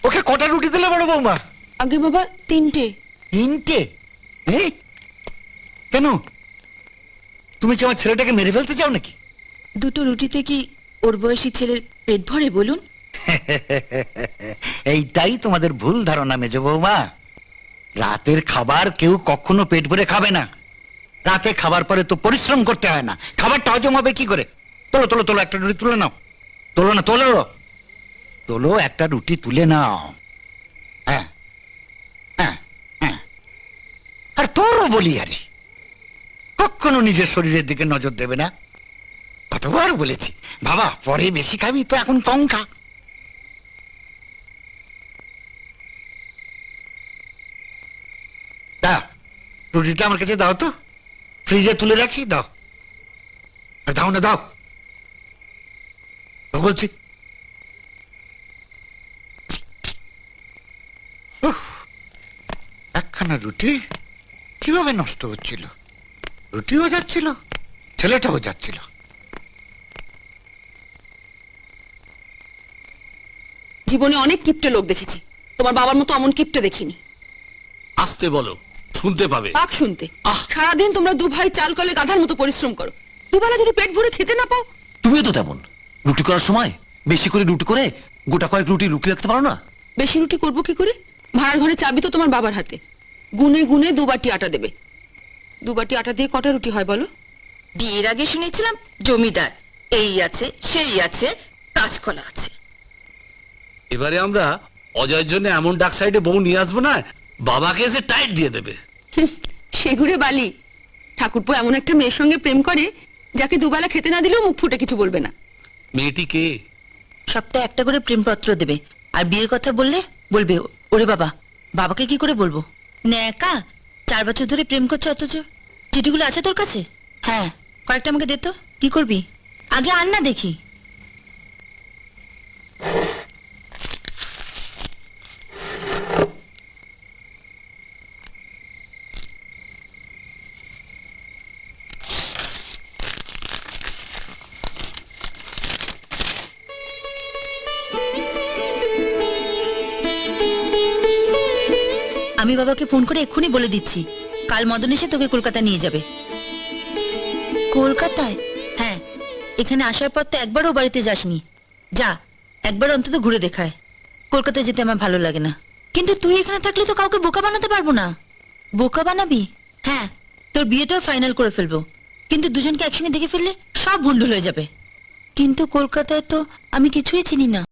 ওকে কটা রুটি দিলে বড় বৌমা? আগে বাবা 3টে। 3টে? কেন, তুমি কি আমার ছেলেটাকে মেরে ফেলতে চাও নাকি? 2টো রুটিতে কি ওর বয়সী ছেলের পেট ভরে বলুন? এইটাই তোমাদের ভুল ধারণা মেজ বৌমা। রাতের খাবার কেউ কখনো পেট ভরে খাবে না। রাতে খাবার পরে তো পরিশ্রম করতে হয় না, খাবারটা হজম হবে কি করে? তোলো তোলো তোলো, একটা রুটি তুলে নাও। তোলো না, তোলো তোলো, একটা রুটি তুলে নাও। হ্যাঁ হ্যাঁ হ্যাঁ। আর তোরও বলি, আরে কখনো নিজের শরীরের দিকে নজর দেবে না। কতবার বলেছি বাবা, পরে বেশি খাবি তো, এখন কম খা। রুটিটা আমার কাছে দাও তো, ফ্রিজে তুলে রাখি, দাও। আর দাও না, দাও বলছি। একখানা রুটি কিভাবে নষ্ট হচ্ছিল, রুটিও যাচ্ছিল, ছেলেটাও যাচ্ছিল। জীবনে অনেক কিপটে লোক দেখেছি, তোমার বাবার মতো অমন কিপটে দেখিনি। আসতে বলো, শুনতে পাবে। পাক শুনতে। সারাদিন তোমরা 2 ভাই চাল কলে গাধার মতো পরিশ্রম করো, দুবেলা যদি পেট ভরে খেতে না পাও। তুমিও তো তেমন, রুটি করার সময় বেশি করে রুটি করে গোটা কয়েক রুটি লুকিয়ে রাখতে পারো না? বেশি রুটি করবো কি করে? ভাড়ার ঘরে চাবি তো তোমার বাবার হাতে, গুনে গুনে 2 বাটি আটা দেবে। 2 বাটি আটা দিয়ে কটা রুটি হয় বলো? বিয়ের আগে শুনেছিলাম জমিদার এই আছে সেই আছে, কাঁচকলা আছে। এবারে আমরা অজয়ের জন্য এমন ডাক সাইডে বউ নিয়ে আসবো না, বাবাকে এসে টাইট দিয়ে দেবে। সেগুড়ে বালি। ঠাকুরপো এমন একটা মেয়ের সঙ্গে প্রেম করে যাকে দুবেলা খেতে না দিলেও মুখ ফুটে কিছু বলবে না। মেয়েটি কে? সপ্তাহে একটা করে প্রেমপত্র দেবে, আর বিয়ের কথা বললে বলবে ওরে বাবা, বাবাকে কি করে বলবো? ন্যাকা, 4 বছর ধরে প্রেম করছে, অথচ চিঠিগুলো আছে তোর কাছে? হ্যাঁ, কয়েকটা আমাকে দে তো। কি করবি? আগে আন না দেখি। আমি বাবাকে ফোন করে এক্ষুনি বলে দিচ্ছি, কাল মদন এসে তোকে কলকাতা নিয়ে যাবে। কলকাতায়? হ্যাঁ, এখানে আসার পর তো একবারও বাড়িতে যাসনি। যা, একবার অন্তত ঘুরে দেখায়। কলকাতায় যেতে আমার ভালো লাগে না। কিন্তু তুই এখানে থাকলে তো কাউকে বোকা বানাতে পারবো না। বোকা বানাবি? হ্যাঁ, তোর বিয়েটাও ফাইনাল করে ফেলবো, কিন্তু দুজনকে একসঙ্গে দেখে ফেললে সব ভুন্ডুল হয়ে যাবে। কিন্তু কলকাতায় তো আমি কিছুই চিনি না।